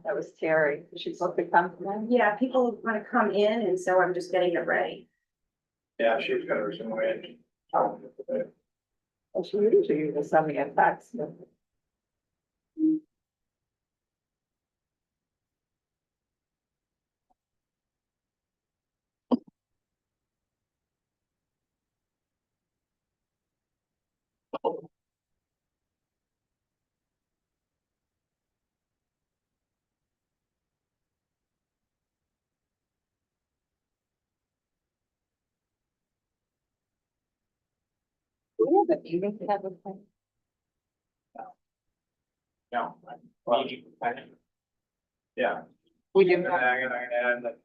that was Terry. She's supposed to come tonight. Yeah, people wanna come in, and so I'm just getting it ready. Yeah, she's got her some way. Well, she usually will send me a text. We have a meeting to have a thing. No. Well, yeah. We I'm do. gonna add that.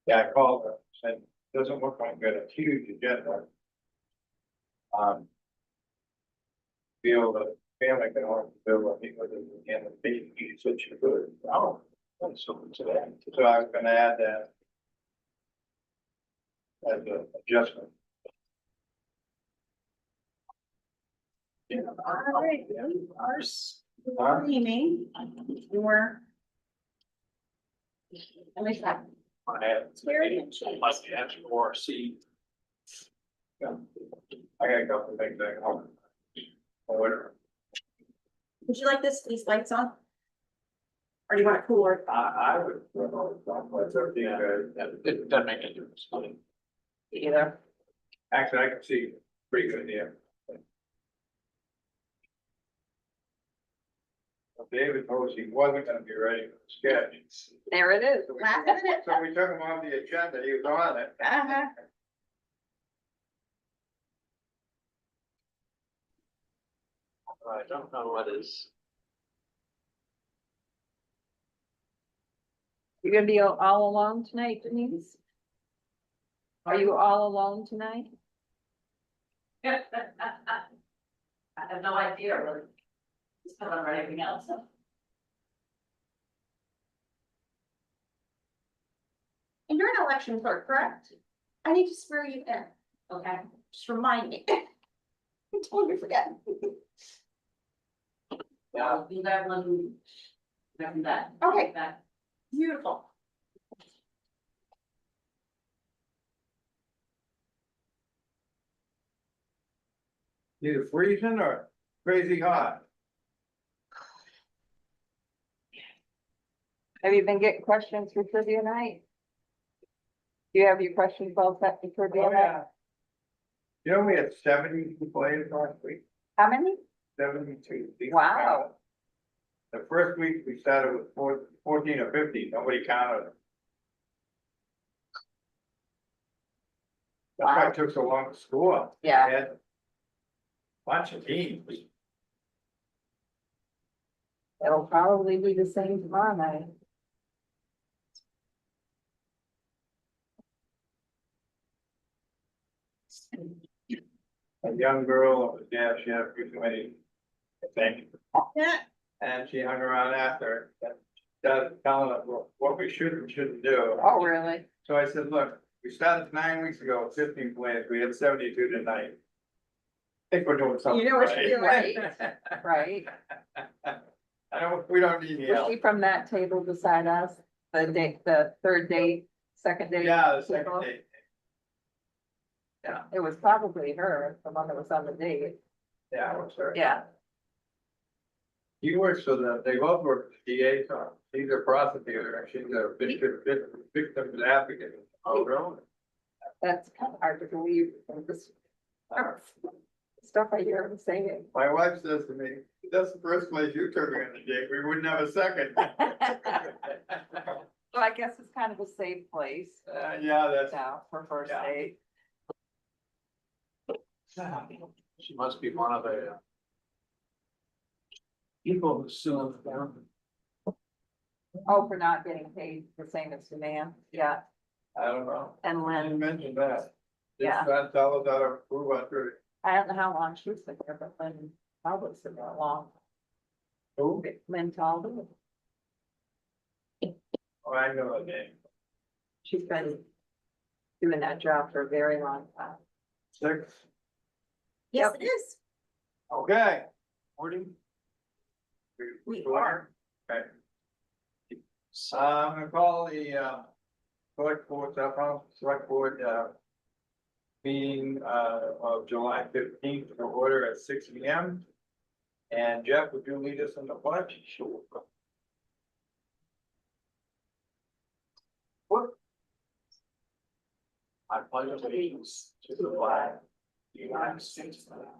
Yeah, I called her, said, doesn't look like we got a huge agenda. Feel the family can only build what people do in the meeting, she said she could. Oh, so today, so I was gonna add that. As an adjustment. All right, our meeting, or. At least that. I had. Very good. Like ask for C. Yeah. I got a couple of things I can. Or whatever. Would you like these lights on? Or do you want it cooler? I would. What's up, yeah, it doesn't make any difference. Either. Actually, I can see pretty good here. David told us he wasn't gonna be ready for the sketch. There it is. So we Last minute. so we took him off the agenda, he was on it. Uh-huh. I don't know what is. You're gonna be all alone tonight, Denise? Are you all alone tonight? I have no idea, really. Just put on anything else. And you're an election clerk, correct? I need to swear you in. Okay. Just remind me. I totally forget. Yeah, I'll do that one. After that. Okay. That. Beautiful. Either freezing or crazy hot. Have you been getting questions for trivia night? Do you have your questions all set for trivia Oh, night? yeah. You know, we had 70 players last week, How many? 72. Wow. The first week we started with 14 or 15, nobody counted them. That's why Wow. it took so long to score. Yeah. We had a bunch of teams. It'll probably be the same tomorrow night. A young girl, yeah, she had a few committee, I think, Yeah. and she hung around after, telling us what we should and shouldn't do. Oh, really? So I said, look, we started 9 weeks ago, 15 players, we had 72 tonight. I think we're doing something You know what right. you're doing. Right. I don't, we don't need Was help. she from that table beside us? The date, the third date, second date? Yeah, the second table? day. Yeah, it was probably her, the one that was on the date. Yeah, I'm sorry. Yeah. He works for they both work for the DA's office. He's a prosecutor, and she's a victim advocate. Oh, really? That's kind of hard to believe from this stuff I hear him saying. My wife says to me, that's the first place you took her in the game, we wouldn't have a second. Well, I guess it's kind of a safe place Yeah, that's. now for first Yeah. date. She must be one of the. People who sue them. Oh, for not getting paid the same as the man, yeah, I don't know. and I didn't Lynn, mention that. Yeah. Just tell us how to prove our truth. I don't know how long she's been there, but Lynn probably been there long. Who? Lynn Talbot, Oh, I know the name. she's been doing that job for a very long time. 6, Yes, Yep. it is. okay. Morning. We are. Okay. I'm gonna call the, select board, meeting, of July 15th to order at 6 p.m. And Jeff, would you lead us in the pledge? Sure. I pledge allegiance to the flag of the United States of America,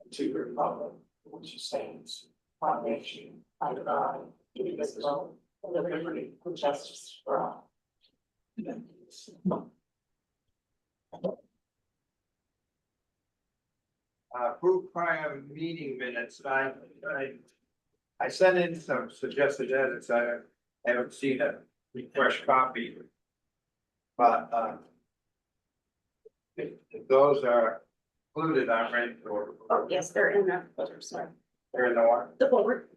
and to the republic for which it stands, one nation, under God, indivisible, with liberty and justice for all. Approved prior meeting minutes, I sent in some suggested edits, I haven't seen a fresh copy. But, if those are included, I'm ready for. Oh, yes, they're in the folder, sorry. They're in the one, The folder,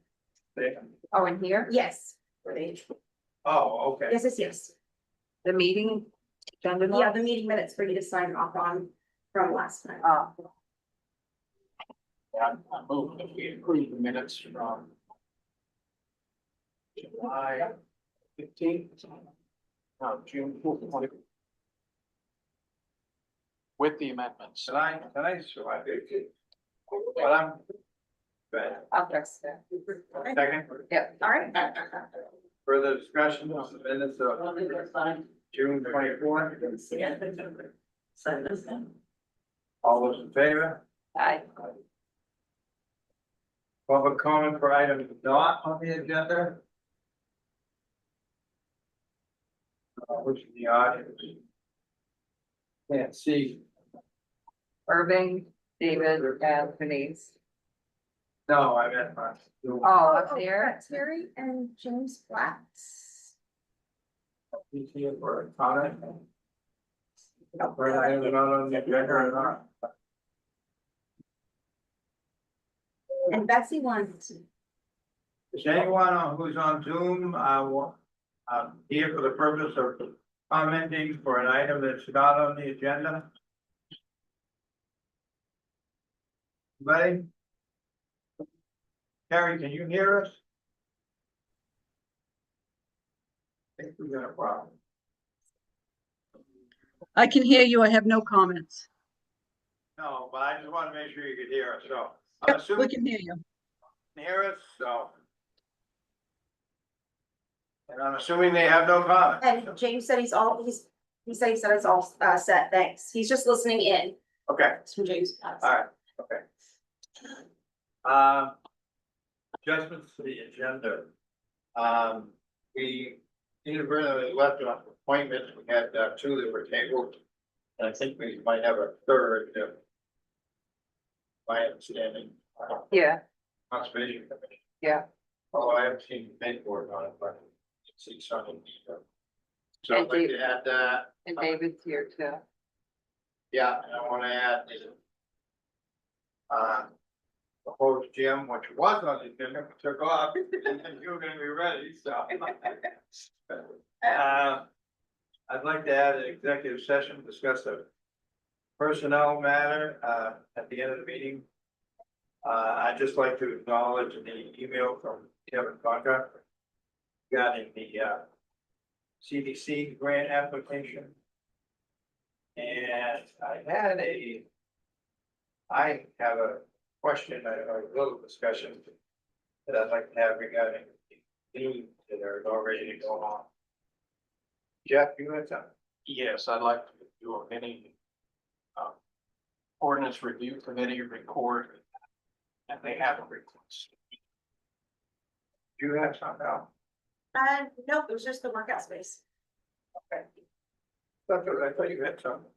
Oh, in here, yes. For the, oh, okay, yes. the meeting agenda. Yeah, the meeting minutes for you to sign off on from last time. Oh, I move that we approve the minutes from July 15th, no, June 20. With the amendments. tonight, so I think. But I'm. Good. I'll fix that. Second, Yeah. All right. further discussion of the minutes of June 24th, Sign this in. all those in favor? Aye. Public comment for item not on the agenda? Which is the audience? Can't see, Irving, David, and Denise. no, I meant my. Oh, up there. Terry and James Flats. You see it for a comment? For an item not on the agenda or not? And Betsy wants. Is anyone who's on Zoom, here for the purpose of commenting for an item that's not on the agenda? Anybody? Carrie, can you hear us? I think we got a problem. I can hear you. I have no comments. No, but I just want to make sure you could hear us, so. I'm Yep, we assuming can hear you. you can hear us, so. And I'm assuming they have no comment. And James said he said it's all set, thanks. He's just listening in. Okay. It's from James Flats. All right, okay. Adjustments to the agenda. We inadvertently left off appointments, we had 2 that were tabled. And I think we might have a third, my understanding. Yeah, Conservation Commission. yeah. Oh, I haven't seen the paperwork on it, but I see something. So I'd like to add that. And David's here too. Yeah, and I wanna add the proposed gym, which was on the agenda, but took off, and you were gonna be ready, so. I'd like to add an executive session, discuss a personnel matter, at the end of the meeting. I'd just like to acknowledge the email from Kevin Conca regarding the, CDC grant application. And I have a question, a little discussion that I'd like to have regarding the needs that are already going on. Jeff, you had something? Yes, I'd like to do a mini ordinance review committee report. And they have a request. Do you have something else? Nope, it was just the workout space. Okay. That's what I thought you had something.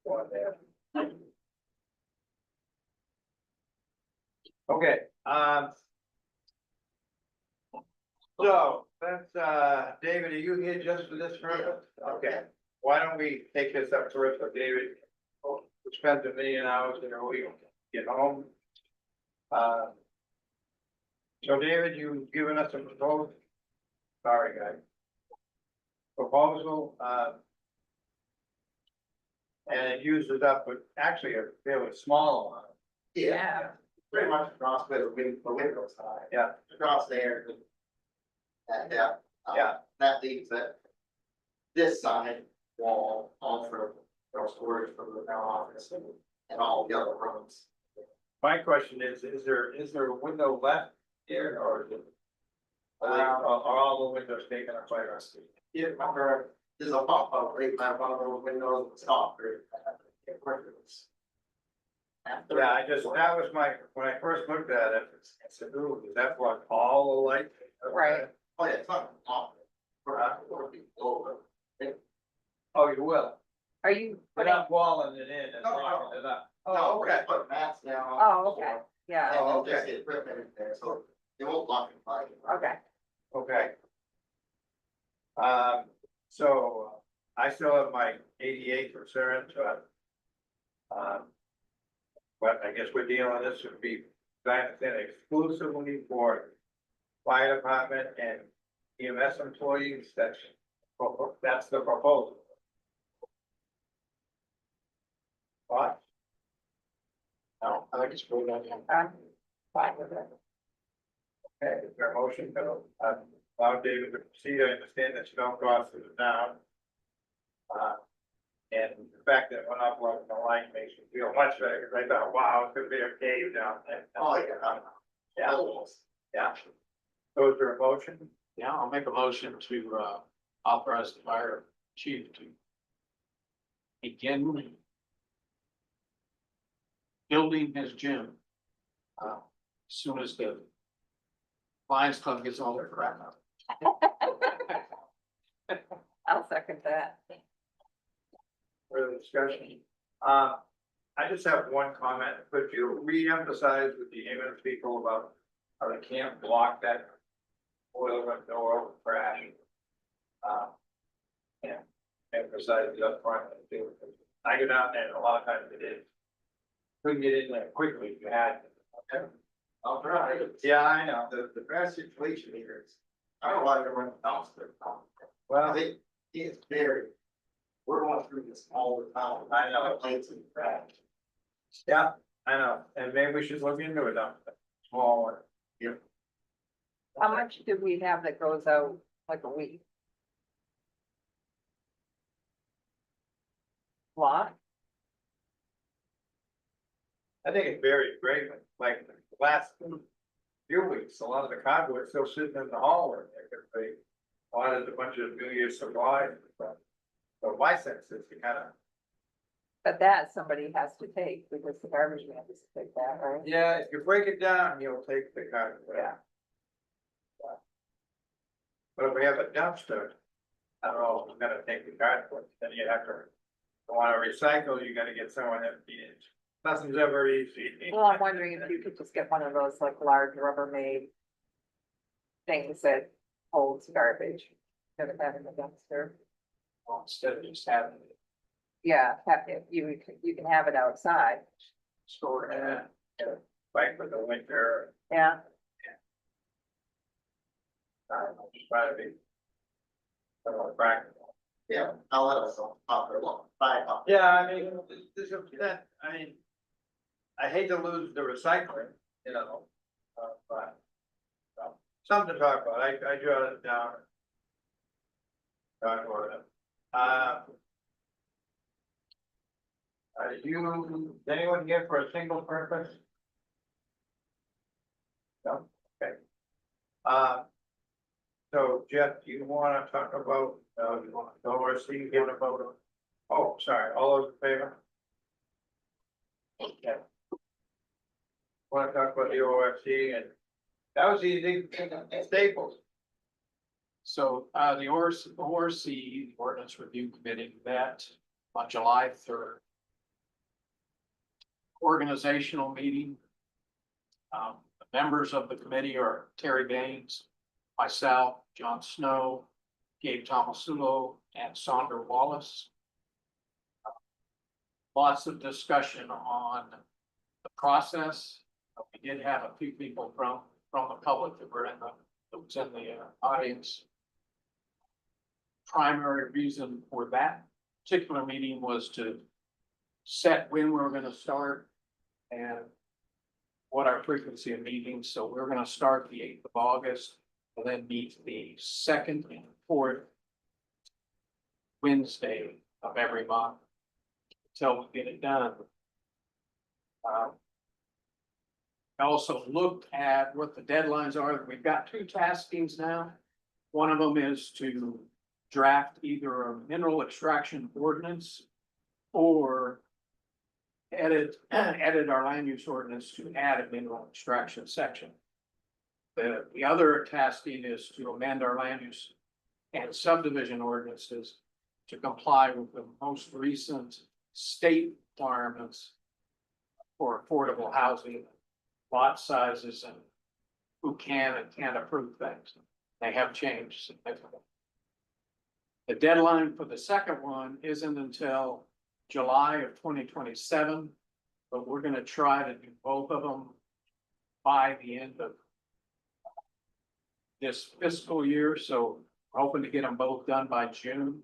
Go on there. Okay, so that's, David, are you here just for this purpose? Okay, why don't we take this up first, so David, spend a million hours in a week, get home. So David, you've given us a proposal. Sorry, guys. Proposal, And it uses up, but actually a fairly small amount. Yeah. Pretty much across the window side. Yeah. Across there. And, Yeah. that leaves it. This side wall, all for storage for the town office and all the other rooms. My question is there a window left here or is it? Are all the windows taken up by us? You remember, there's a pop up right in front of those windows, stop. Yeah, that was when I first looked at it, I said, ooh, does that block all the light? Right. Oh, yeah, it's not off. Over. Oh, you will? Are you? We're not walling it in and No, no. locking it up. No, Oh, okay. put mats down. Oh, okay, yeah, And Oh, then just okay. get equipment in there, so it won't lock it by. okay. Okay. So I still have my ADA concern, but I guess we're dealing, this would be that exclusively for fire department and EMS employees, that's the proposal. What? No, I think it's really good. I'm fine with it. Okay, is there a motion to, allow David to proceed? I understand that you don't go out to the town. And the fact that we're not blocking the line makes me feel much better, because I thought, wow, it could be a cave down there. Oh, yeah. Yeah, yeah. So is there a motion? Yeah, I'll make a motion to authorize the fire chief to begin building his gym. As soon as the Lions Club gets all their crap out. I'll second that. Further discussion? I just have one comment. Could you re-emphasize with the ambulance people about how they can't block that oil and door crash? Yeah, emphasize it up front. I go down there and a lot of times it is. Couldn't get in there quickly if you had. Okay. All right. Yeah, I know. The best situation here is, I don't like to run the dumpster. I Well, think it's very, we're going through this all the time. I know. Plates and trash. yeah, I know. And maybe we should look into it, small one. How much do we have that goes out like a week? Lot? I think it varies greatly, like the last few weeks, a lot of the conduit's still sitting in the hallway, they ordered a bunch of New Year's supplies. But my sense is to kind of, But that somebody has to take because the garbage man has to take that, right? yeah, if you break it down, you'll take the conduit. Yeah. But if we have a dumpster, I don't know, you gotta take the conduit, then you have to, want to recycle, you gotta get someone that, nothing's ever easy. Well, I'm wondering if you could just get one of those like large Rubbermaid things that holds garbage, instead of having a dumpster. Instead of just having it Yeah, you can have it outside. stored in it. Like for the winter, Yeah, just try to be. Practical. Yeah, I'll let us know. Bye. Yeah, I mean, this is that, I mean. I hate to lose the recycling, but. Something to talk about, I jotted it down. Talk about it. Anyone here for a single purpose? No, okay. So Jeff, do you wanna talk about, you wanna go or see, give a vote? Oh, sorry, all those in favor? Okay. Want to talk about the OFC and that was easy, Staples. So the ORC, the Ordinance Review Committee, met on July 3rd. Organizational meeting. The members of the committee are Terry Gaines, myself, John Snow, Gabe Tomasulo, and Sandra Wallace. Lots of discussion on the process. We did have a few people from the public that was in the audience. Primary reason for that particular meeting was to set when we're gonna start and what our frequency of meetings, so we're gonna start the 8th of August and then meet the 2nd and 4th Wednesday of every month until we get it done. I also looked at what the deadlines are. We've got 2 taskings now. One of them is to draft either a mineral extraction ordinance or edit our land use ordinance to add a mineral extraction section. The other tasking is to amend our land use and subdivision ordinances to comply with the most recent state requirements for affordable housing, lot sizes, and who can and can't approve things. They have changed significantly. The deadline for the second one isn't until July of 2027, but we're gonna try to do both of them by the end of this fiscal year, so we're hoping to get them both done by June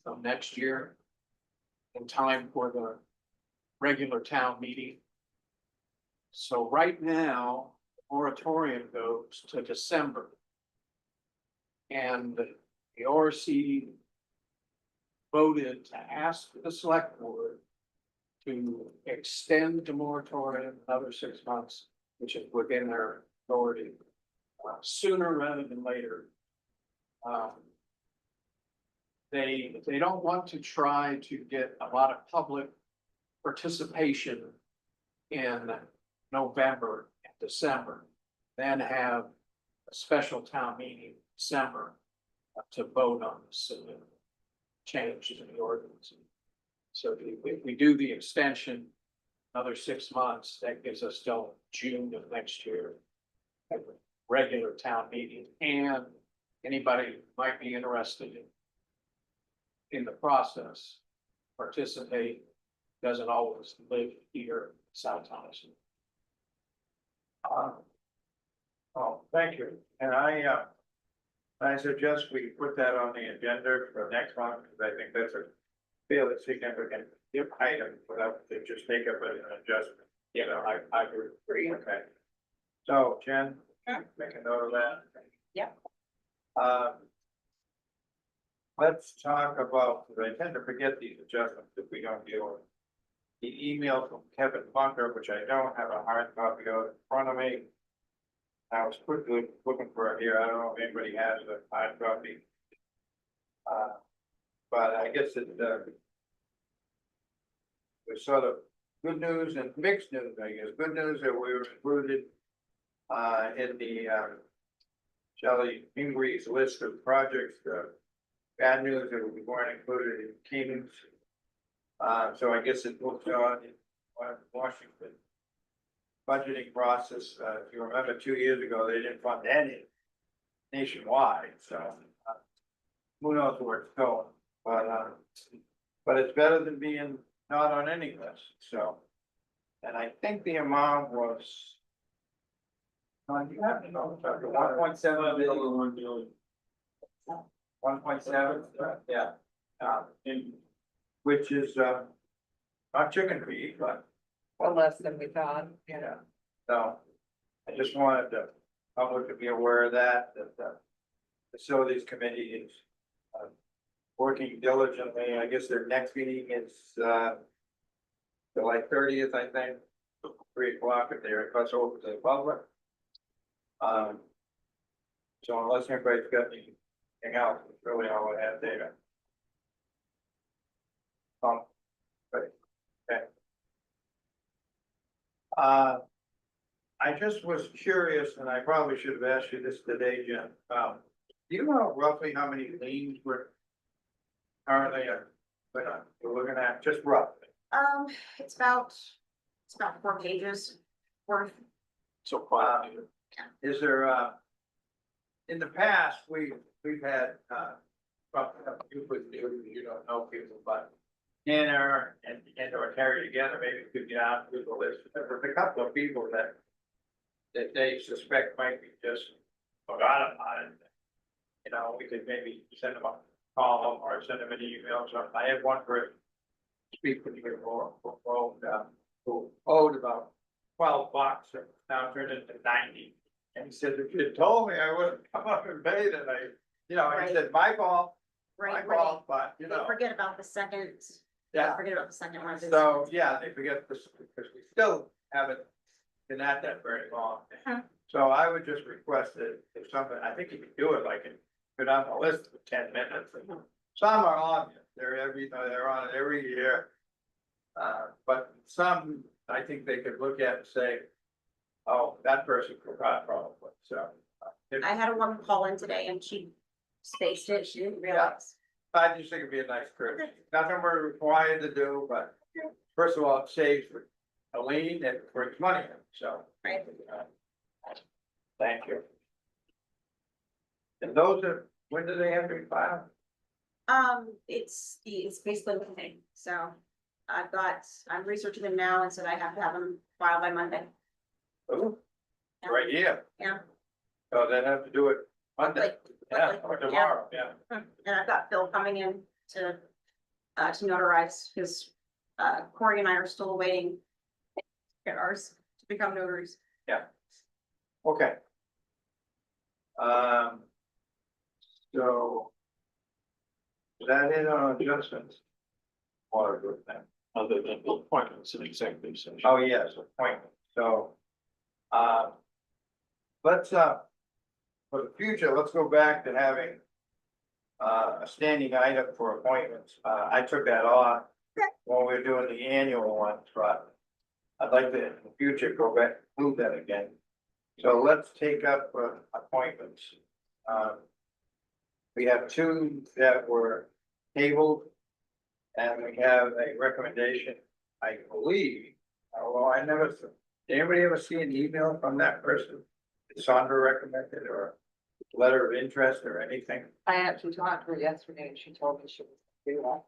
of next year in time for the regular town meeting. So right now, the moratorium goes to December. And the ORC voted to ask the select board to extend the moratorium another 6 months, which is within their authority, sooner rather than later. They don't want to try to get a lot of public participation in November and December, then have a special town meeting in December to vote on this change in the ordinance. So if we do the extension another 6 months, that gives us till June of next year. A regular town meeting, and anybody who might be interested in the process, participate, doesn't always live here in South Thomas. Oh, thank you. And I suggest we put that on the agenda for next month, because I think that's a fairly significant item without to just take up an adjustment. You know, I agree. Okay. So Jen, make a note of that. Yeah. Let's talk about, because I tend to forget these adjustments if we don't deal with the email from Kevin Bunker, which I don't have a hard copy of in front of me. I was quickly looking for it here. I don't know if anybody has a hard copy. But I guess it was sort of good news and mixed news, I guess. Good news that we were included in the Shelley Ingre's list of projects. Bad news that we weren't included in King's. So I guess it looks on in Washington budgeting process. If you remember 2 years ago, they didn't fund any nationwide, so who knows where it's going, but it's better than being not on any list, so. And I think the amount was. You have to know, 1.7 billion. 1.7, yeah. Which is, not chicken feed, but. Well, less than we thought, you know. Yeah, so I just wanted the public to be aware of that the facilities committee is working diligently. I guess their next meeting is July 30th, I think, 3 o'clock if they request over to the public. So unless anybody's got anything else, it's really all I have there. Okay. I just was curious, and I probably should have asked you this today, Jen. Do you know roughly how many liens we're currently we're looking at, just roughly? It's about 4 pages worth. So quite. Is there, in the past, we've had, you don't know people, but Tanner and or Terry together, maybe could get out through the list. There's a couple of people that they suspect might be just forgot about it. You know, we could maybe send them a call or send them an email. So I have one for speak with your who owed about $12 and now turned into 90. And he said, if you told me, I would have come up and paid it. He Right. said, my fault, Right, my fault, but they forget about the second, yeah. forget about the second one. So, yeah, they forget this, because we still haven't been at that very long. Mhm. So I would just request that if somebody, I think you can do it, like, put on the list for 10 minutes. Some are on, it. They're on it every year. But some, I think they could look at and say, oh, that person forgot probably, so. I had a woman call in today and she spaced it, she didn't realize. I just think it'd be a nice courtesy, nothing we're required to do, but first of all, it saves a lien and brings money in, so. Right. Thank you. And those are, when do they have to be filed? It's basically the thing, so I'm researching them now and said I have to have them filed by Monday. Oh, right here, Yeah, so they have to do it Monday, yeah, or tomorrow, yeah. and I've got Phil coming in to notarize, because Corey and I are still waiting. to Get ours to become notaries. Okay. So. Is that it on adjustments? Or with them? Other than the appointments and executive session. Oh, yes, appointment, so. Let's, for the future, let's go back to having. A standing item for appointments, I took that off when we were doing the annual ones, but. I'd like to, in the future, go back, move that again. So let's take up appointments. We have two that were tabled. And we have a recommendation, I believe, although I never, did anybody ever see an email from that person? Did Sandra recommended or letter of interest or anything? I actually talked to her yesterday and she told me she was gonna do that.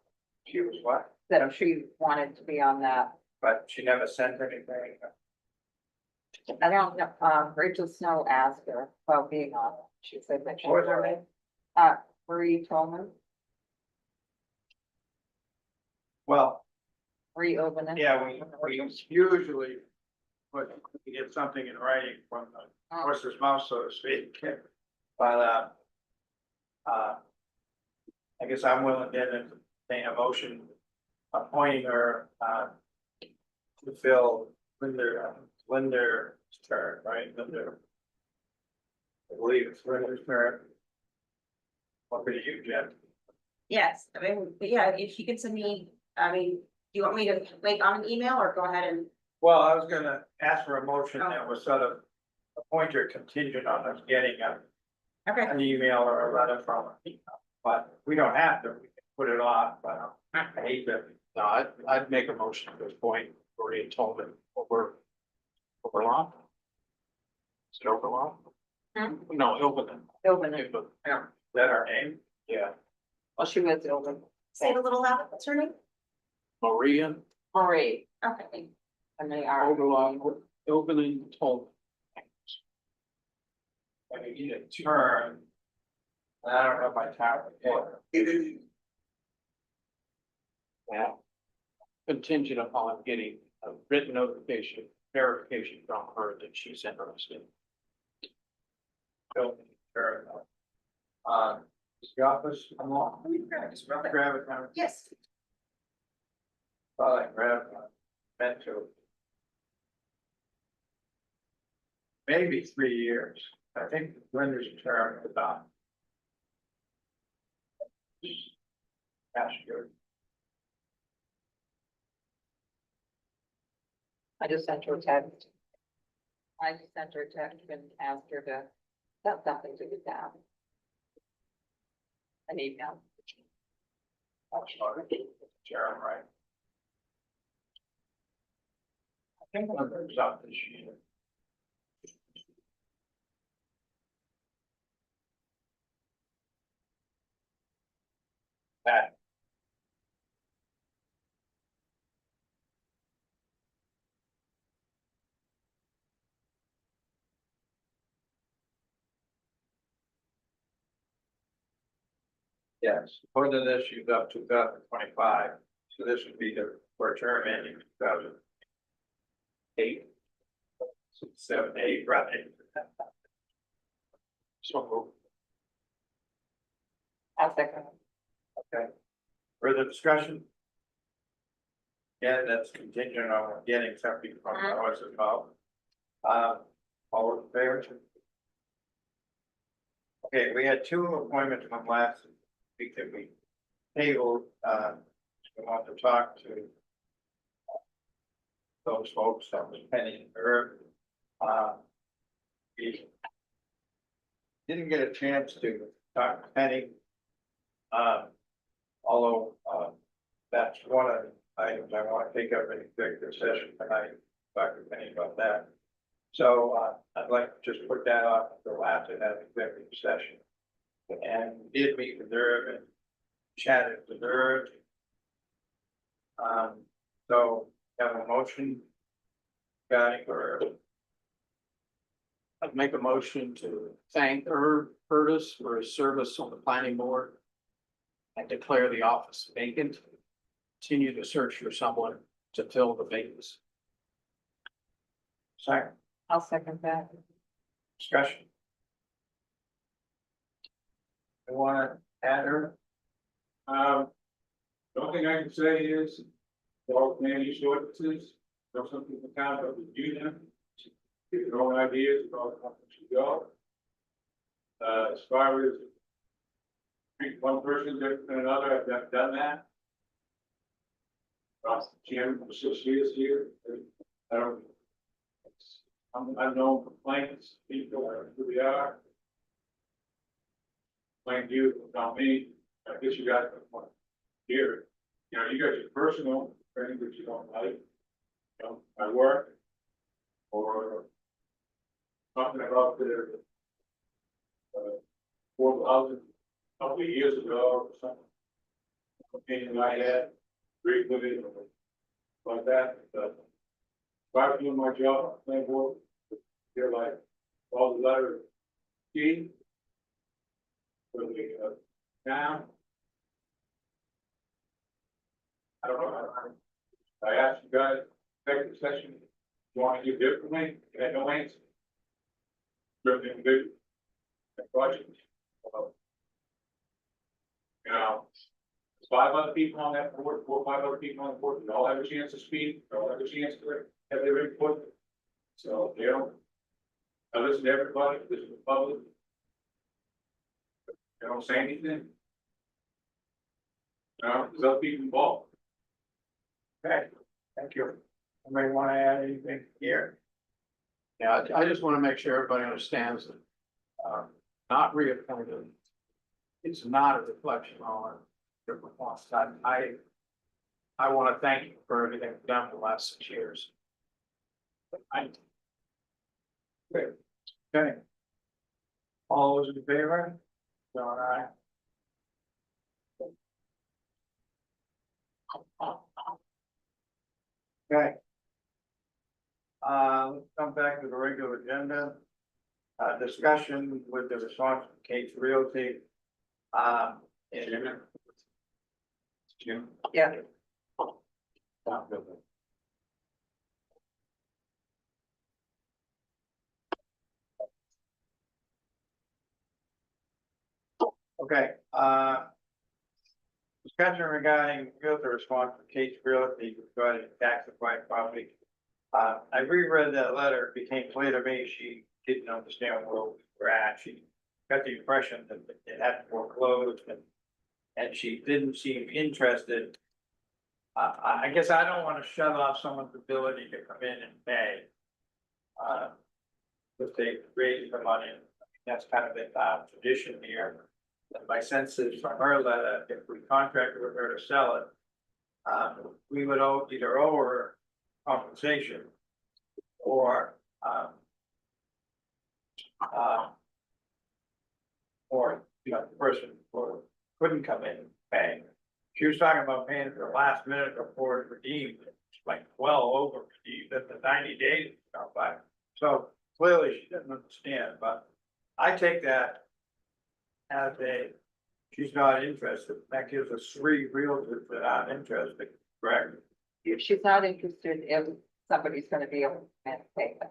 She was what? That she wanted to be on that. But she never sent anything. I don't know, Rachel Snow asked her about being on it. She said that she What was was her on name? it. Marie Tolman, Well, reopen it. yeah, we usually, but we get something in writing from the horse's mouth, so to speak. But, I guess I'm willing to entertain a motion appointing her, to fill Linda's term, right? Linda. I believe it's Linda's term. What about you, Jen? Yes, I mean, but yeah, if you could send me, I mean, do you want me to wait on an email or go ahead and? Well, I was gonna ask for a motion that was sort of appoint her contingent on us getting Okay, an email or a letter from her. But we don't have to, we can put it off, but I hate to. No, I'd make a motion at this point, Maria told me overlap. Is it overlap? No, Ilvin. Open it. Is that our name? Yeah, Well, she was open. say it a little louder, what's her name? Maria Marie, Okay, and they are. overlap, Ilvin and told. I mean, you need a term. And I don't have my town report. Yeah. Contingent upon getting a written notification, verification from her that she's interested. Building term. Is the office, I'm on. Grab it, now. yes, Thought I grabbed one, meant to. Maybe 3 years, I think Linda's term is on. Last year. I just sent her a text. I just sent her a text and asked her to set something to get down. An email. Sharon, right? I think Linda's up this year. That. Yes, according to this, you've got 2025, So this would be the, for a term ending 2008. 7, 8, right? So I'll second. Okay. Further discussion? Yeah, that's contingent on getting some people from ours involved. All in favor? Okay, we had 2 appointments from last week that we tabled, we want to talk to those folks, that was Penny and Herb. We didn't get a chance to talk to Penny. Although, that's one of the items I want to take up in executive session tonight, talk to Penny about that. So, I'd like to just put that off until after that executive session. And we did meet with Herb and chatted with Herb. So have a motion. Got it, or I'd make a motion to thank Herb Curtis for his service on the planning board. And declare the office vacant. Continue to search for someone to fill the vacancy. second I'll second that. discussion. I want to add her. The only thing I can say is, all many shortages, there's something the town of review them. Get their own ideas about how it should go. As far as treat one person different than another, I've not done that. Jim for 6 years here, I don't. I've known complaints, people are who they are. Complain you, not me, I guess you got one here. You know, you got your personal things that you don't like. You know, my work. Or talking about the affordable housing a couple of years ago or something. Opinion I had, agreed with it, like that, but if I was doing my job, planning board, they're like, all the letter G. For the, town. I don't know, I asked you guys, executive session, you want to do differently, you had no answer. Driven big. Budget. You know, there's 5 other people on that board, 4 or 5 other people on the board, they all have a chance to speak, they all have a chance to have their input. So, you know, I listen to everybody, listen to the public. They don't say anything. No, there's other people involved. Okay, thank you. Anybody want to add anything here? Yeah, I just want to make sure everybody understands that, not reappointed. It's not a reflection on your performance. I want to thank you for everything you've done for the last 6 years. Okay. All those in favor? John, aye. Okay. Let's come back to the regular agenda. Discussion with the response from Kate's Realty. Jim? Yeah. Okay, discussion regarding realtor response from Kate's Realty regarding tax acquired property. I reread that letter, it became clear to me she didn't understand where we were at. She got the impression that it had foreclosed and she didn't seem interested. I guess I don't want to shut off someone's ability to come in and pay. If they raise the money, that's kind of the tradition here. And my sense is from her letter, if we contracted with her to sell it, we would either owe her compensation or the person couldn't come in and pay. She was talking about paying for the last minute before it redeemed, it's like well over redeemed at the 90 days go by. So clearly she doesn't understand, but I take that as she's not interested. That gives us 3 realtors that aren't interested. correct? If she's not interested, if somebody's gonna be able to pay it,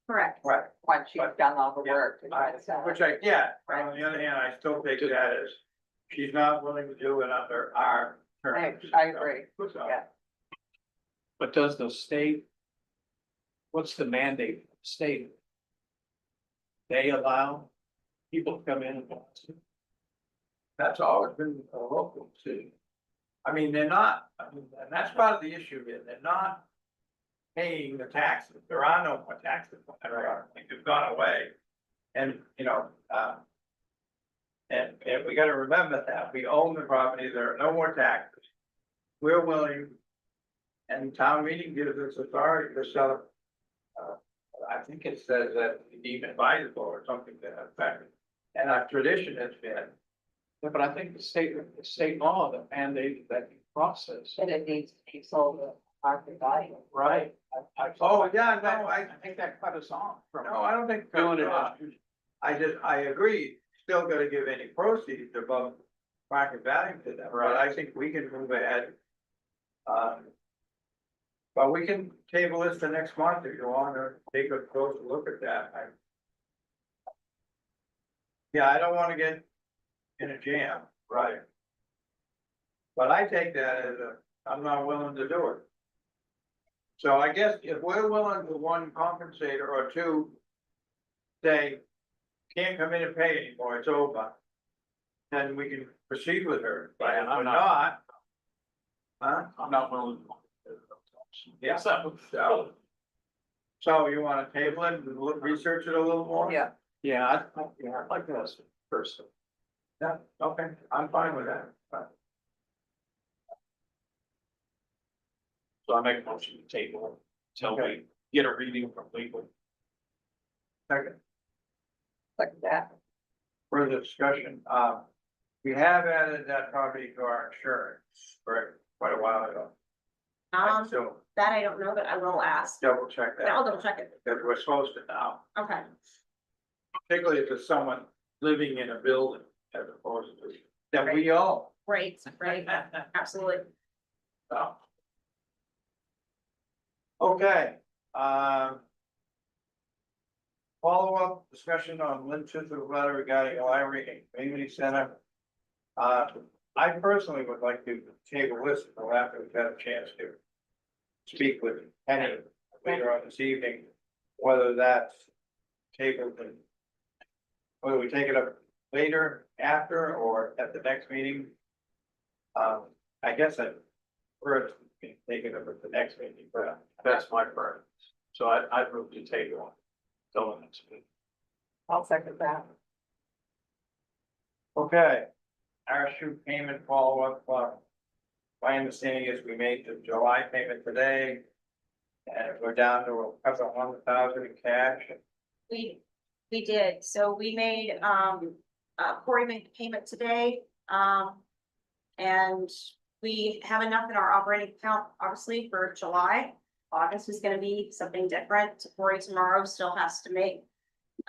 Correct. Right. once she's done all the Yeah. work to try to sell Which it. on the other hand, I still take that as, she's not willing to do it under our terms. I agree, So, yeah. But does the state? What's the mandate, of the state? They allow people to come in and buy it? That's always been a local decision. I mean, they're not, and that's part of the issue here, they're not paying the taxes, there are no more taxes, they've gone away. And, and we gotta remember that, we own the property, there are no more taxes. We're willing, and town meeting gives us authority to sell it. I think it says that deemed advisable or something to that effect, and our tradition has been. Yeah, but I think the state law that mandated that process. And it needs to be sold at market value. Right. Oh, yeah, no, I think that cut us off from. No, I don't think. Doing it. I agree, still gotta give any proceeds above market value to them, but I think we can move ahead. But we can table this the next month if you want to take a closer look at that. Yeah, I don't wanna get in a jam, right? But I take that as I'm not willing to do it. So I guess if we're willing to, one, compensate her, or two, say, can't come in and pay anymore, it's over, then we can proceed with her, but if we're not. Huh? I'm not willing. Yeah. So, So you wanna table it and research it a little more? Yeah, yeah, I'd like to ask first. Yeah, okay, I'm fine with that. So I make a motion to table until we get a reading from legal. Second, like that. further discussion, we have added that property to our insurance for quite a while ago. So That I don't know, but I will ask. double check that. I'll double check it. That we're supposed to now, Okay. particularly if it's someone living in a building as opposed to that we own. Right, absolutely. So. Okay, follow-up discussion on Lynn Chisholm's letter regarding a library and community center. I personally would like to table this until after we've had a chance to speak with Penny later on this evening, whether that's tabled and whether we take it up later, after, or at the next meeting. I guess I first take it up at the next meeting, but That's my preference. So I'd move to table it. Till the next meeting. I'll second that. okay. Our shoe payment follow-up, my understanding is we made the July payment today. And we're down to a couple of 100,000 in cash. We did, so we made, Corey made the payment today, and we have enough in our operating account, obviously, for July. August is gonna be something different. Corey tomorrow still has to make,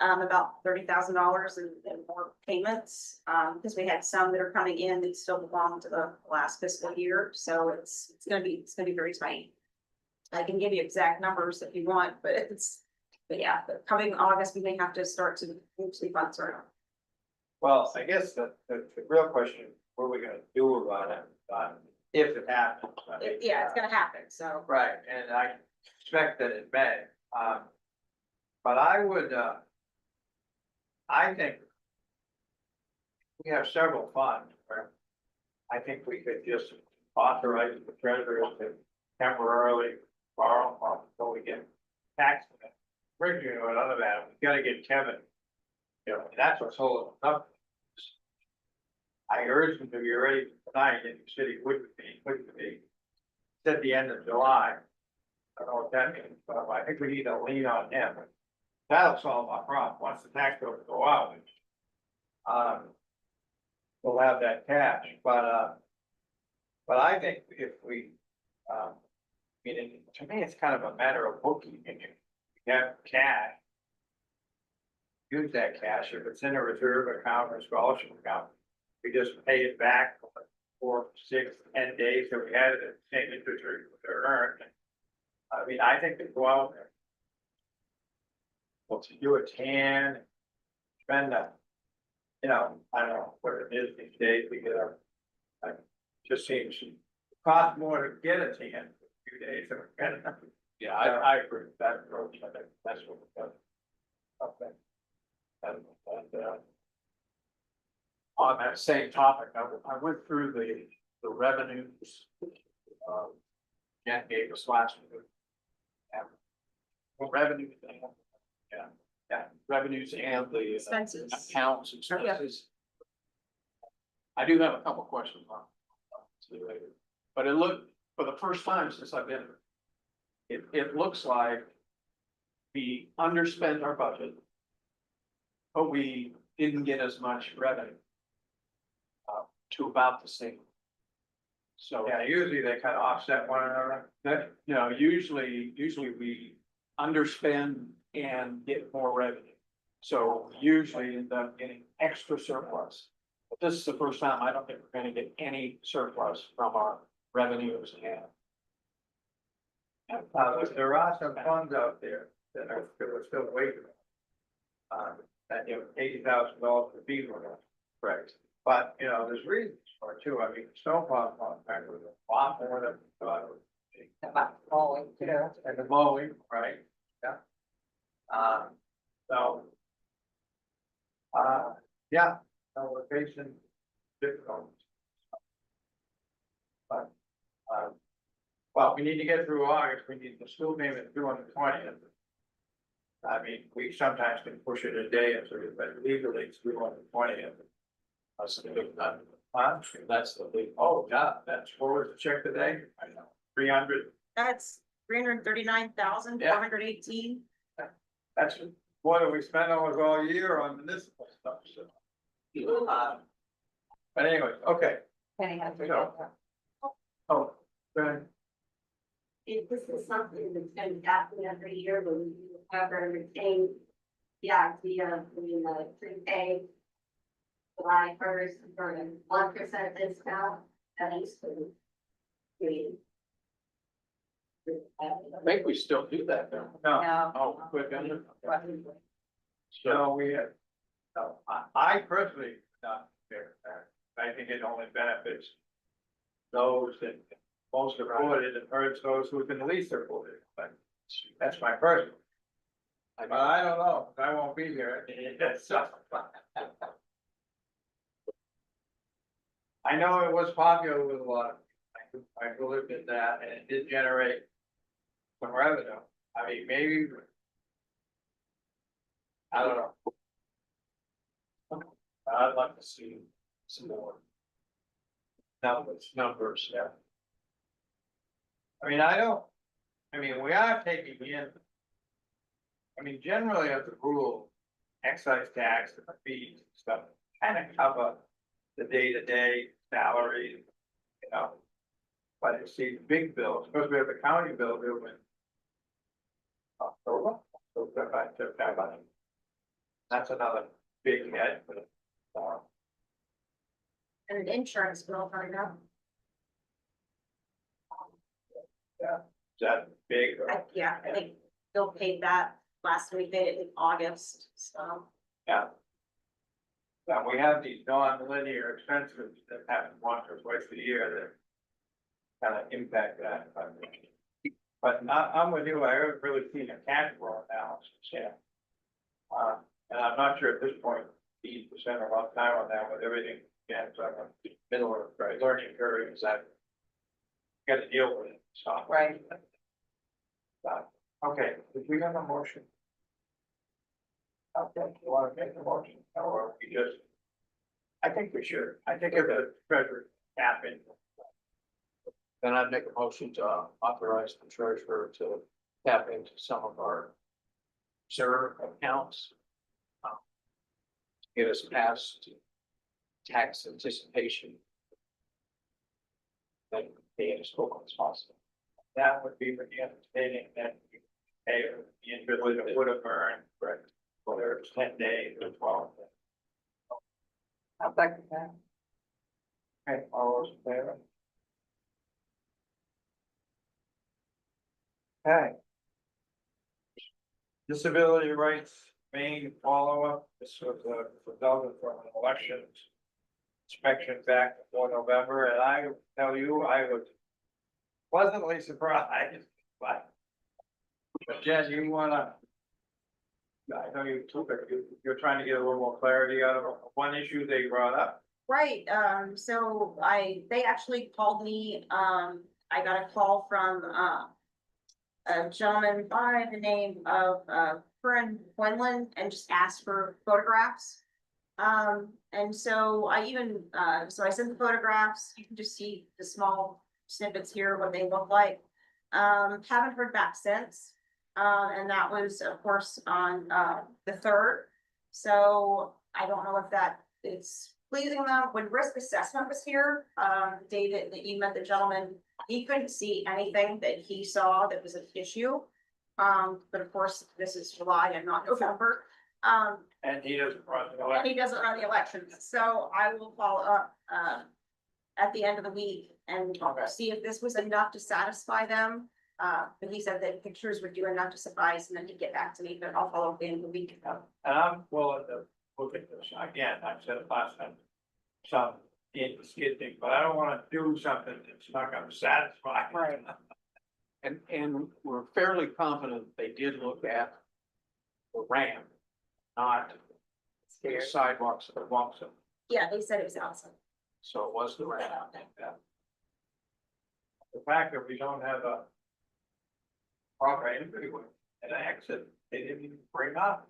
about $30,000 in more payments, because we had some that are coming in that still belong to the last fiscal year, so it's gonna be very tight. I can give you exact numbers if you want, but yeah, but coming August, we may have to start to move some funds around. Well, I guess the real question, what are we gonna do about it, if it happens? I mean, Yeah, it's gonna happen, so. Right, and I expect that it may, but I would, I think. We have several funds where I think we could just authorize the treasurer to temporarily borrow until we get tax. Originally, or none of that, we gotta get Kevin. That's what's holding us up. I urged him to be ready tonight, and he said he wouldn't be. It's at the end of July. I don't know what that means, but I think we need to lean on him. That'll solve our problem, once the tax bills go out. We'll have that cash, but I think if we, I mean, to me, it's kind of a matter of bookkeeping. You have cash. Use that cash, if it's in a reserve account or scholarship account, we just pay it back 4, 6, 10 days that we had it at the same interest rate they're earned. I mean, I think to go out there. Well, to do a tan, spend a, you know, I don't know what it is these days to get a. Just seems it cost more to get a tan for a few days than. Yeah, I agree with that approach. I think that's what we've done. Okay. And on that same topic, I went through the revenues. Jen gave us last week. Revenue. Yeah, revenues and the Expenses. accounts, expenses. I do have a couple questions on it later, but it looked, for the first time since I've been here, it looks like we underspent our budget, but we didn't get as much revenue to about the same. So, Yeah, usually they kind of offset one another. you know, usually we underspend and get more revenue. So we usually end up getting extra surplus. But this is the first time I don't think we're gonna get any surplus from our revenues and. There are some funds out there that are still waiting. That, you know, $80,000 for people. Correct. But, you know, there's reasons for it too. I mean, snowplow contract was a lot more than, About mowing too. and the mowing, right? Yeah. So. Yeah, so we're facing difficulties. But, well, we need to get through August. We need the school payment due on the 20th. I mean, we sometimes can push it a day or two, but legally it's due on the 20th. That's the big nut. Huh? That's the big. Oh, God, that's what was the check today? I know, 300. That's 339,418. That's more than we spent almost all year on municipal stuff, so. But anyway, okay. Penny has to So- go. Oh, go ahead. If this is something that's gonna happen every year, but we have to retain the idea of doing the prepay July 1st for a 1% discount, at least for the. I think we still do that now. No, No. Oh, quick, under. so we had, no, I personally, not fair, I think it only benefits those that most afforded and hurts those who can least afford it, but that's my personal. But I don't know, I won't be here. So. I know it was popular with a lot of people. I believed in that, and it did generate some revenue. I mean, maybe. I don't know. I'd like to see some more numbers, yeah. I mean, we are taking in. I mean, generally as a rule, excise tax, and fees, and stuff, kind of cover the day-to-day salary, you know. But you see big bills, because we have the county bill due in October, so September. That's another big hit, but, And an insurance bill coming up. is that big? Or- Yeah, I think Bill paid that last week, they did it in August, so. Yeah. Now, we have these non-linear expenses that happen once or twice a year that kind of impact that. But I'm with you, I haven't really seen a cash flow analysis, yeah. And I'm not sure at this point, 80% of our time on that with everything, yeah, so I'm in the middle of a learning curve, is that got to deal with it, so. Right. Okay, did we have a motion? Okay, you want to make a motion, or we just? I think we should, I think if the treasurer happened. Then I'd make a motion to authorize the treasurer to tap into some of our reserve accounts. Get us past tax anticipation. Then pay as quickly as possible. That would be with the understanding that we pay the individual that would have earned, right, whether it's 10 days or 12. I'll second that. Okay, all those in favor? Okay. Disability rights, main follow-up, this was a result from an elections inspection back before November, and I tell you, I was pleasantly surprised, but Jen, you wanna, I know you took it, you're trying to get a little more clarity out of one issue they brought up. Right, so they actually called me, I got a call from, a gentleman by the name of, Corinne Quinlan, and just asked for photographs. And so I even, so I sent the photographs, you can just see the small snippets here, what they look like. Haven't heard back since, and that was, of course, on, the 3rd. So I don't know if that is pleasing them. When risk assessment was here, David, that you met the gentleman, he couldn't see anything that he saw that was an issue. But of course, this is July and not November. And he doesn't run the And election. he doesn't run the elections, so I will follow up, at the end of the week and Okay. see if this was enough to satisfy them. But he said that pictures would do enough to suffice, and then he'd get back to me, but I'll follow up in the week. And I'm willing to look at this, again, I've said it last time. Some in the skid thing, but I don't wanna do something that's not gonna satisfy. Right. And we're fairly confident they did look at the ramp, not the sidewalks or walks. Yeah, they said it was awesome. So it was the ramp. Yeah. The fact that we don't have a proper entry with an exit, they didn't even bring up.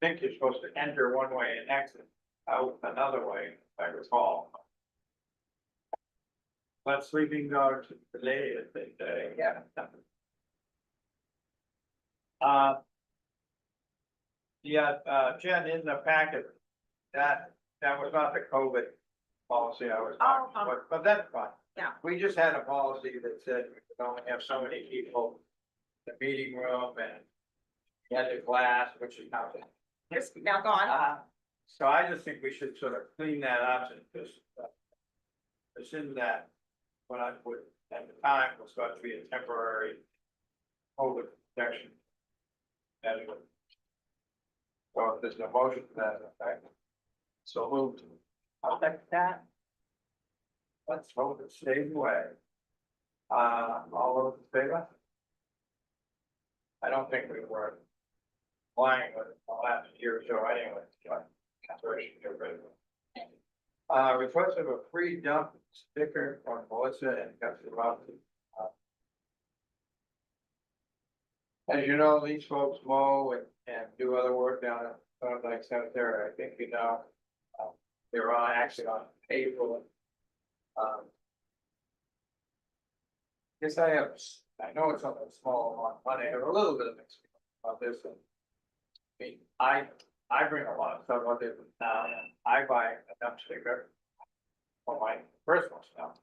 I think you're supposed to enter one way and exit out another way, if I recall. Let sleeping dogs delay, as they say. Yeah. Jen, in the packet, that was not the COVID policy I was talking about, but that's fine. Yeah. We just had a policy that said we could only have so many people in the meeting room and you had the glass, which is now. It's now gone. So I just think we should sort of clean that up and just, assume that when I would, at the time, was going to be a temporary COVID protection. Anyway. So if there's no motion to that effect. So moved. I'll second that. Let's hope it stays away. All those in favor? I don't think we were flying with it the last year or so anyway. So I should get rid of it. Request of a free dump sticker from Melissa and Kelsey Robinson. As you know, these folks mow and do other work down at Thorndike Cemetery. I think you know, they're actually on April. Guess I know it's only a small amount of money, I have a little bit of experience about this. And I mean, I bring a lot of stuff out there, I buy a dump sticker for my personal stuff,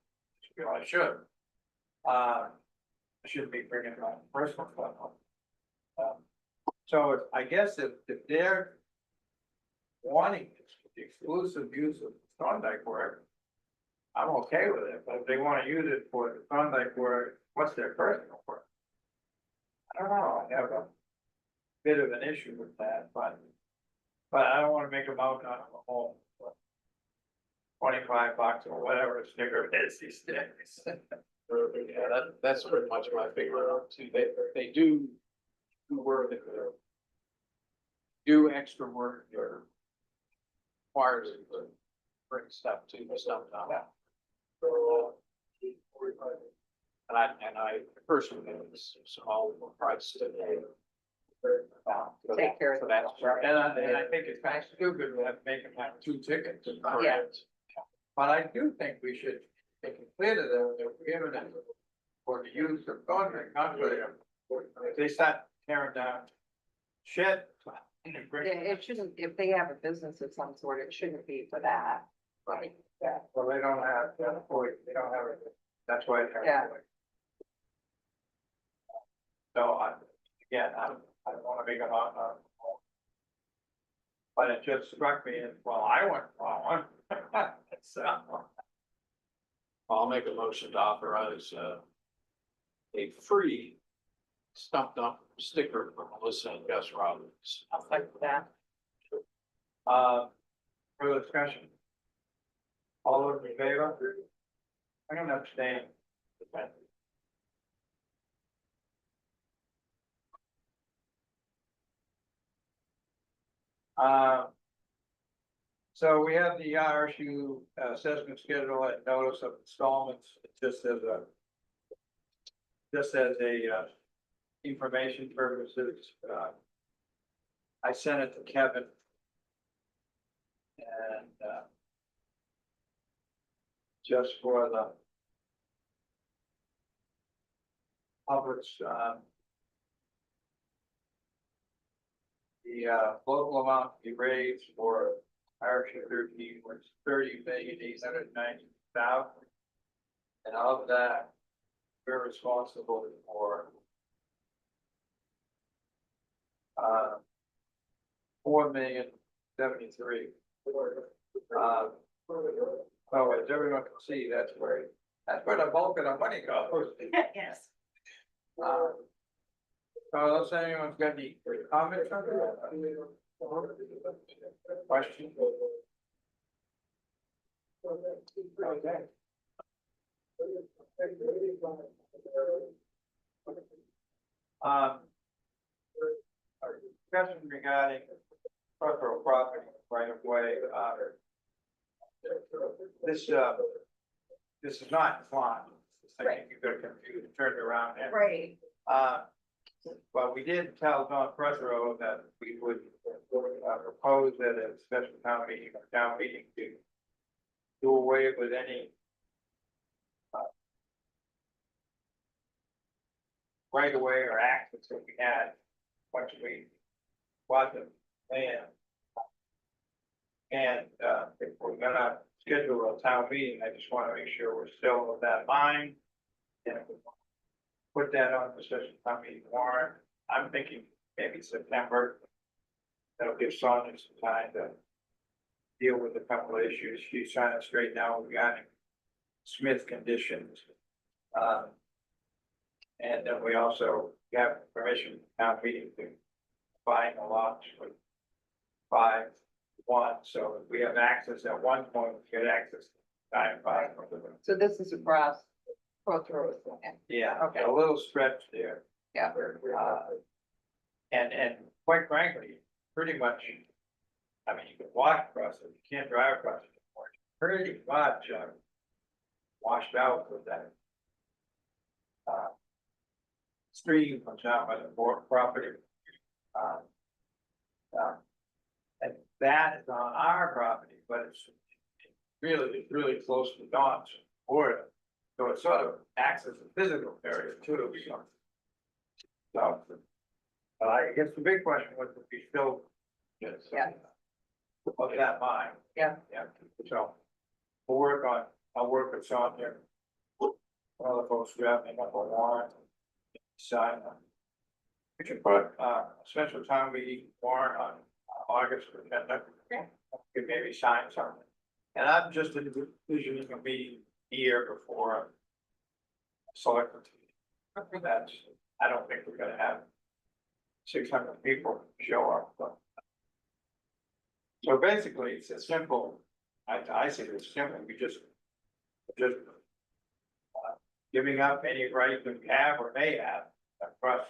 which I should. I shouldn't be bringing my personal stuff up. So I guess if they're wanting the exclusive use of Thorndike work, I'm okay with it, but if they wanna use it for the Thorndike work, what's their personal work? I don't know, I have a bit of an issue with that, but I don't wanna make a mountain out of a hole. $25 or whatever a sticker is these days. Yeah, that's pretty much my favorite out too. They do work that do extra work or requires it to bring stuff to the stuff down. And I personally think it's small price to Take care of that. And I think it's kind of stupid to have make them have 2 tickets. Yeah. But I do think we should make it clear to them that we're giving it for the use of Thorndike, not for them. If they start tearing down shit. Yeah, it shouldn't, if they have a business of some sort, it shouldn't be for that. Right. Yeah, well, they don't have, they don't have it, that's why. Yeah. So again, I don't wanna make it on, but it just struck me as, well, I went wrong. so. I'll make a motion to authorize, a free stump dump sticker for Melissa and Gus Robbins. I'll second that. Further discussion? All those in favor? I'm gonna abstain. Uh, so we have the RSU assessment schedule and notice of installments, just as a information purposes. I sent it to Kevin. And just for the public's, the local amount to be raised for RSU 13 was 30,890,000. And of that, we're responsible for 4,073,000. Oh, as everyone can see, that's where the bulk of the money goes. Yes. So unless anyone's got any comments on that? Questions? Okay. Discussion regarding personal property right of way, this is not fun. I think you got confused, turned around there. Right. But we did tell Don Prothero that we would propose that a special town meeting to do away with any right of way or access that we had once we bought the land. And if we're gonna schedule a town meeting, I just wanna make sure we're still of that mind. And if we put that on the special town meeting warrant, I'm thinking maybe September. That'll give Sonia some time to deal with a couple of issues she's trying to straighten out regarding Smith conditions. And then we also have permission from town meeting to buy the lots for 5-1. So if we have access at one point, we get access to 9-5. So this is across both roads. Yeah, Okay. a little stretch there. Yeah. And quite frankly, pretty much, I mean, you can walk across it, you can't drive across it anymore. Pretty much washed out with that. Stream comes out by the board property. And that is on our property, but it's really close to Don's border. So it sort of acts as a physical barrier too, so. I guess the big question was if we still. Yes. Yeah. Of that mind. Yeah. Yeah, so. I'll work with Sean here. Other folks drafting up a warrant. Sign them. We should put a special town meeting warrant on August agenda. Yeah. Could maybe sign something. And I'm just envisioning a meeting here before. Select. That's, I don't think we're gonna have 600 people show up, but. So basically, it's a simple, I see it's simple, we just giving up any right that we have or may have across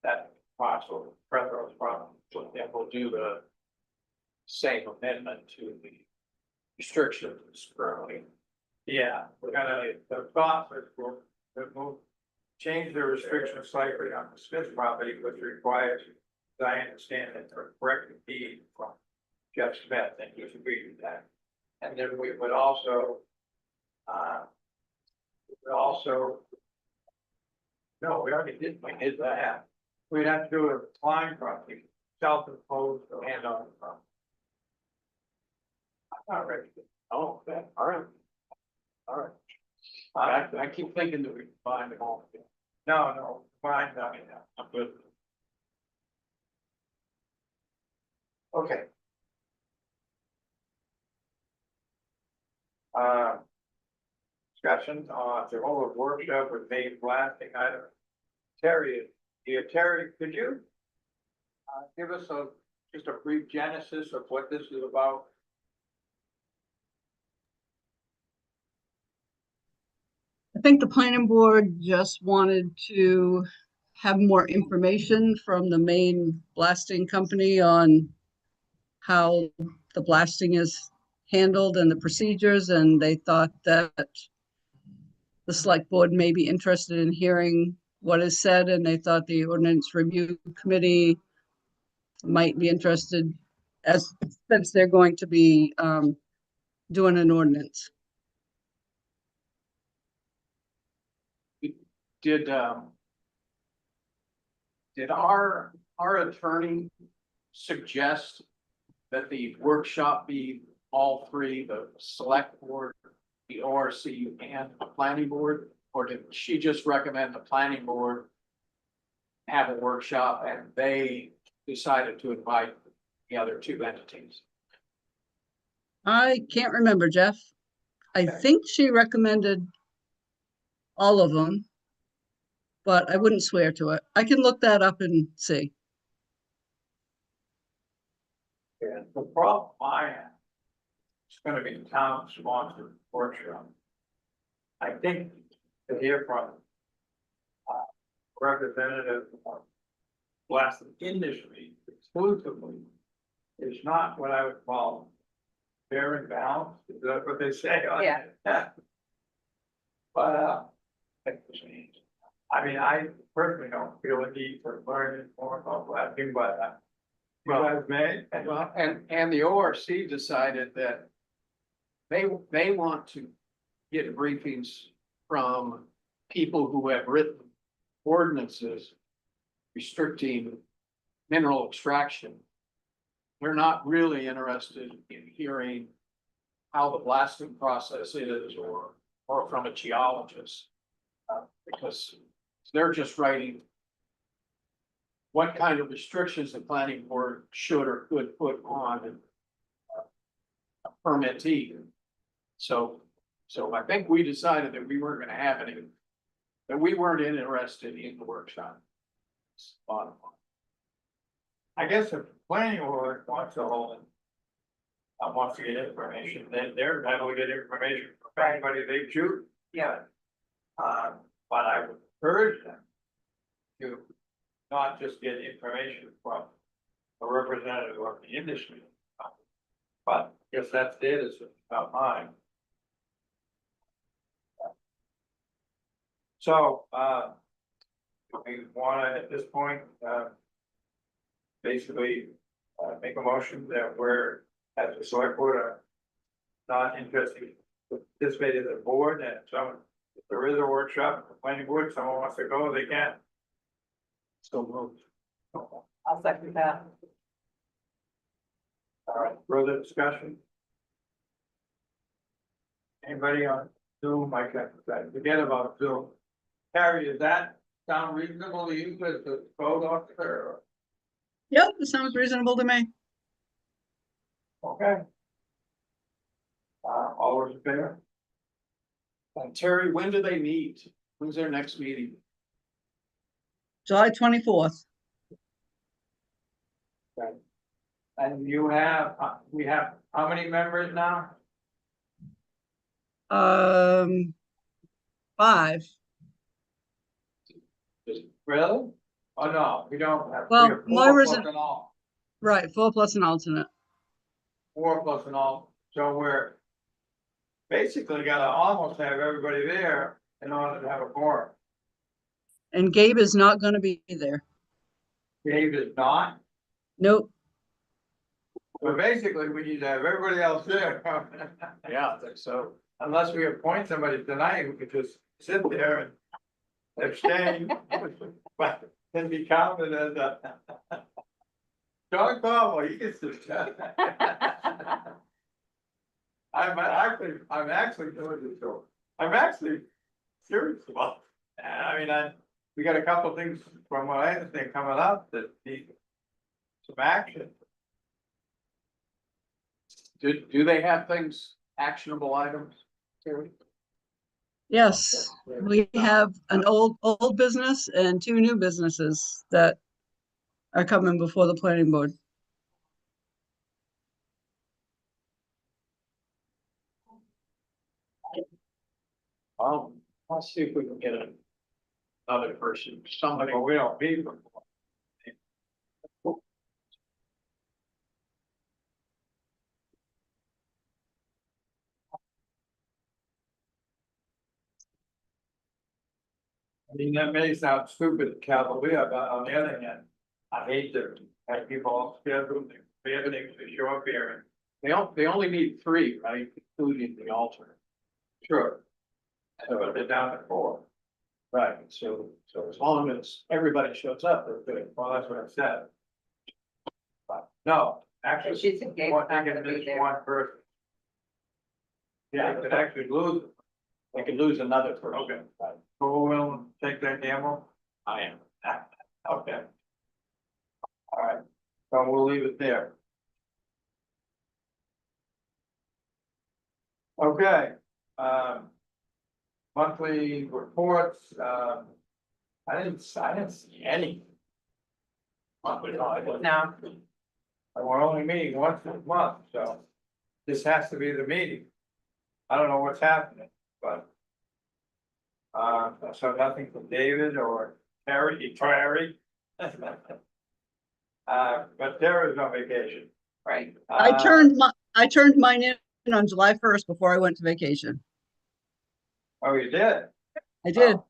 that parcel, Preference problem. So then we'll do the same amendment to the restrictions currently. Yeah, we're gonna, the thought was we'll change the restrictions slightly on the Smith property, which requires, as I understand it, a corrected deed from Jeff Smith, and he's agreed with that. And then we would also, no, we already did, we did that. We'd have to do a decline property, self-imposed and on the property. I'm not ready. Oh, okay, all right. All right. I keep thinking that we combine them all. No, fine, no, I'm good. okay. Discussion on the whole of workshop with main blasting item. Terry, Terry, could you? Give us just a brief genesis of what this is about? I think the planning board just wanted to have more information from the main blasting company on how the blasting is handled and the procedures, and they thought that the select board may be interested in hearing what is said, and they thought the ordinance review committee might be interested since they're going to be doing an ordinance. Did our attorney suggest that the workshop be all three, the select board, the ORC and the planning board? Or did she just recommend the planning board have a workshop and they decided to invite the other two entities? I can't remember, Jeff. I Okay. think she recommended all of them, but I wouldn't swear to it. I can look that up and see. And the problem I have, it's gonna be town sponsored workshop. I think to hear from representative of blasting industry exclusively is not what I would call fair and balanced. Is that what they say? Yeah. But, I mean, I personally don't feel a need for learning more about blasting, but you guys may. Well, and the ORC decided that they want to get briefings from people who have written ordinances restricting mineral extraction. They're not really interested in hearing how the blasting process is or from a geologist. Because they're just writing what kind of restrictions the planning board should or could put on a permittee. So I think we decided that we weren't gonna have any, that we weren't interested in the workshop. Bottom line. I guess if planning board wants to hold it, wants to get information, then they're entitled to get information from anybody they choose. Yeah. But I would encourage them to not just get information from a representative of the industry. But if that's theirs, it's not mine. So, we wanna, at this point, basically, make a motion that we're, as a select board, are not interested to participate as a board, and so if there is a workshop, the planning board, someone wants to go, they can. So moved. I'll second that. All right, further discussion? Anybody on Zoom? I can't forget about Zoom. Harry, does that sound reasonable to you as the code officer? Yep, it sounds reasonable to me. Okay. All those in favor? And Terry, when do they meet? When's their next meeting? July 24th. And you have, we have, how many members now? 5. Really? Oh, no, we don't have. Well, we have 4 Moira's plus an- an all, Right, 4 plus an alternate. 4 plus an all, so we're. Basically gotta almost have everybody there in order to have a quorum. And Gabe is not going to be there. Dave is not, Nope. but basically we need to have everybody else there. Yeah, I think so. Unless we appoint somebody tonight, we could just sit there and abstain, but then be counted as a. John Carvel, he gets to. I'm actually doing this show. I'm actually serious about it. I mean, we got a couple things from what I understand coming up that need some action. Do they have things, actionable items? too. Yes, we have an old business and two new businesses that are coming before the planning board. I'll see if we can get another person, somebody. But we don't need them. I mean, that may sound stupid, cavalier, but on the other hand, I hate to have people all scheduled, everything to show up here. They only need three, right, including the alternate. Sure. So they're down to four. Right, so as long as everybody shows up, they're good. Well, that's what I said. But no, actually. She's engaged, One not thing gonna is be there. one person. Yeah, They could actually lose. they could lose another person. Okay. Right, Who will take that gamble? I am. Okay. All right, so we'll leave it there. Okay, monthly reports, I didn't see any. Monthly, no, I didn't. No, And we're only meeting once a month, so this has to be the meeting. I don't know what's happening, but. So nothing from David or Terry. But Terry's on vacation. right. I turned mine in on July 1st before I went to vacation. Oh, you did? I did. Oh.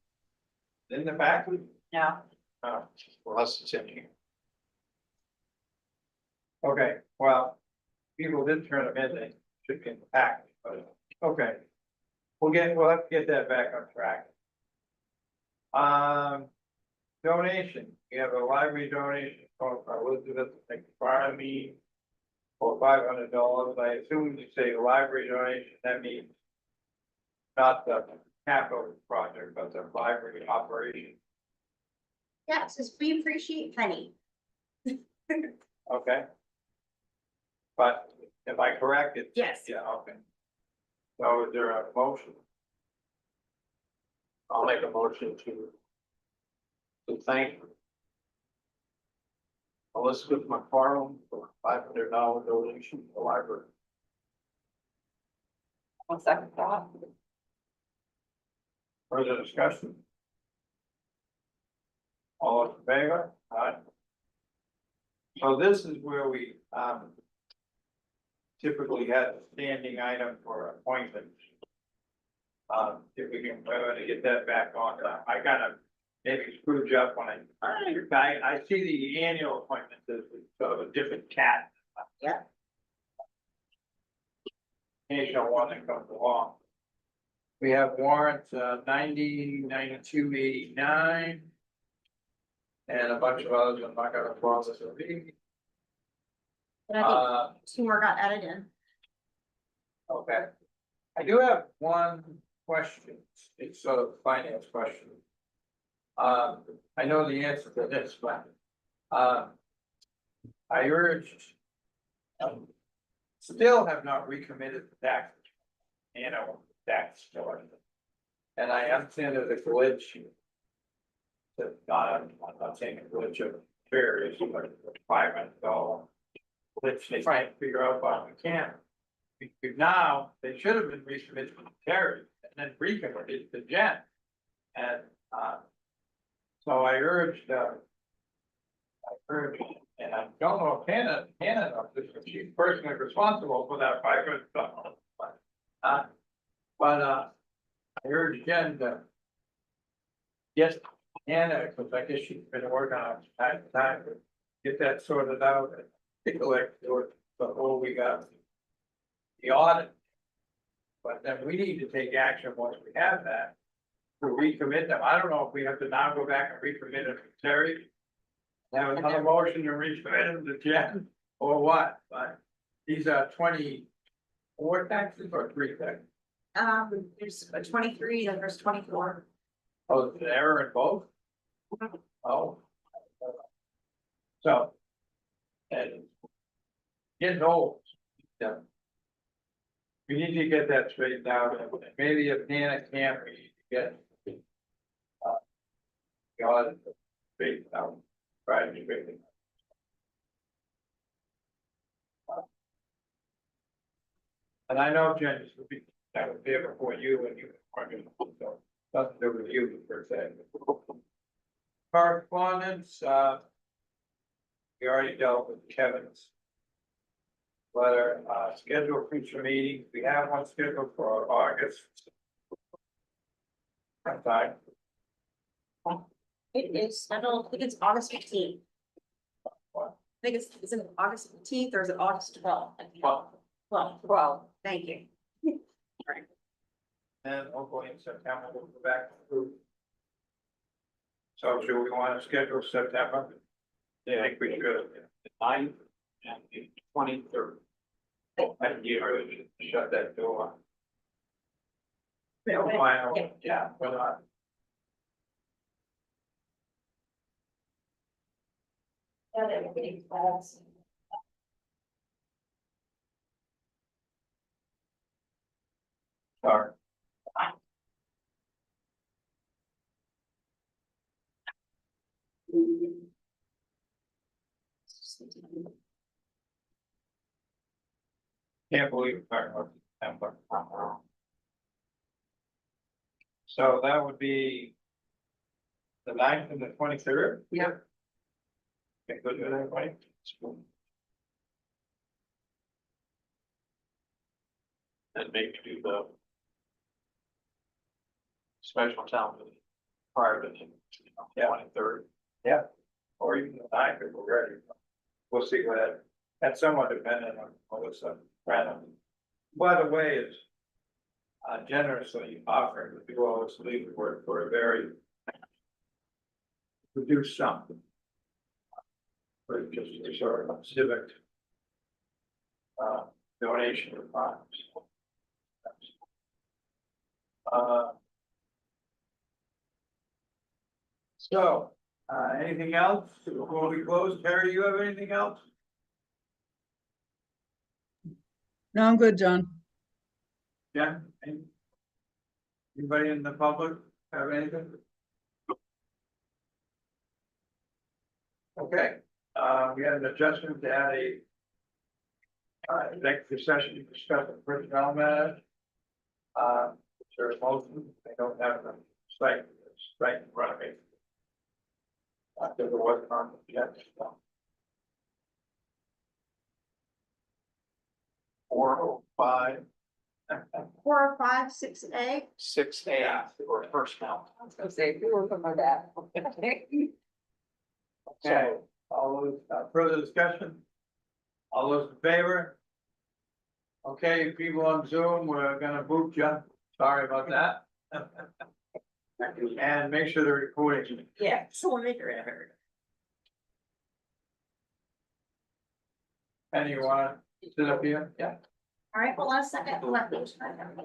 In the back? Yeah. Oh, Well, that's the same. okay, well, people did turn them in, they should be in the pack, but, okay. We'll have to get that back on track. Donation, we have a library donation from Elizabeth McFarlane for $500. I assume you say library donation, that means not the capital project, but the library operation, Yeah, it says we appreciate Penny. okay? But am I correct? It's- Yes. Yeah, okay. So is there a motion? I'll make a motion to thank Elizabeth McFarland for $500 donation to the library. One second thought. Further discussion? All in favor? Aye. So this is where we, typically had a standing item for appointments. If we can, to get that back on, I kind of maybe screwed you up when I see the annual appointments as sort of a different cat. Yeah. Occasional one that comes along. We have warrants, 90, 92, 89. And a bunch of others, I'm not gonna process it. But I think two more got added in. Okay. I do have one question, it's sort of a finance question. I know the answer to this, but, I urged. Still have not recommitted the tax, tax still. And I understand there's a glitch. I'm not saying a glitch of various, but $500 glitch they try and figure out why we can't. Now, they should have been resubmitted to Terry and then recommitted to Jen. And, so I urged, and I don't know if Hannah knows this, but she's personally responsible for that $500. But I urged Jen to get Hannah, because I guess she's been working on it time to get that sorted out and take a look before we got the audit. But then we need to take action once we have that to recommit them. I don't know if we have to now go back and recommit it to Terry. Have another motion to recommit them to Jen or what, but these are 24 taxes or 3 taxes? There's a 23 and there's 24. Oh, is there error in both? Oh. So. And. Getting old. Yeah. We need to get that straightened out, and maybe if Nana can't, we need to get. The audit straightened out, right, straightened. And I know Jen used to be, that was there before you and you weren't gonna, so, nothing to do with you per se. Correspondence, we already dealt with Kevin's letter, schedule future meetings, we have one scheduled for August. Sometime. It is, I think it's August 15th. I think is it August 15th or is it August 12th? Well, thank you. And hopefully in September we'll go back to. So should we want to schedule September? I think we should. The 9th and the 23rd. I think you already should shut that door. Yeah. Final, yeah, we're not. Yeah, everything's fast. Sorry. Can't believe it's talking about September. So that would be. The 9th and the 23rd? Yep. Okay, good with everybody? And maybe do the special town meeting prior to the 23rd. Or even the 9th if we're ready. We'll see what, that's somewhat dependent on all this stuff, random. By the way, is generously offering to do all this legal work for a very reduced sum. For just a sort of civic donation of funds. So, anything else before we close? Terry, you have anything else? No, I'm good, John. Yeah. Anybody in the public have anything? Okay, we had an adjustment to add a executive session to discuss the personnel matters. There's motion, they don't have the strike in front of me. There wasn't on the agenda. 405, 405, 6A. 6A or personnel. I was gonna say, if you were from my dad. Okay, all those, further discussion? All those in favor? Okay, people on Zoom, we're gonna boot you, sorry about that. And make sure the recording. Yeah, so we'll make it heard. And you wanna sit up here? Yeah. All right, hold on a second. Let me try that.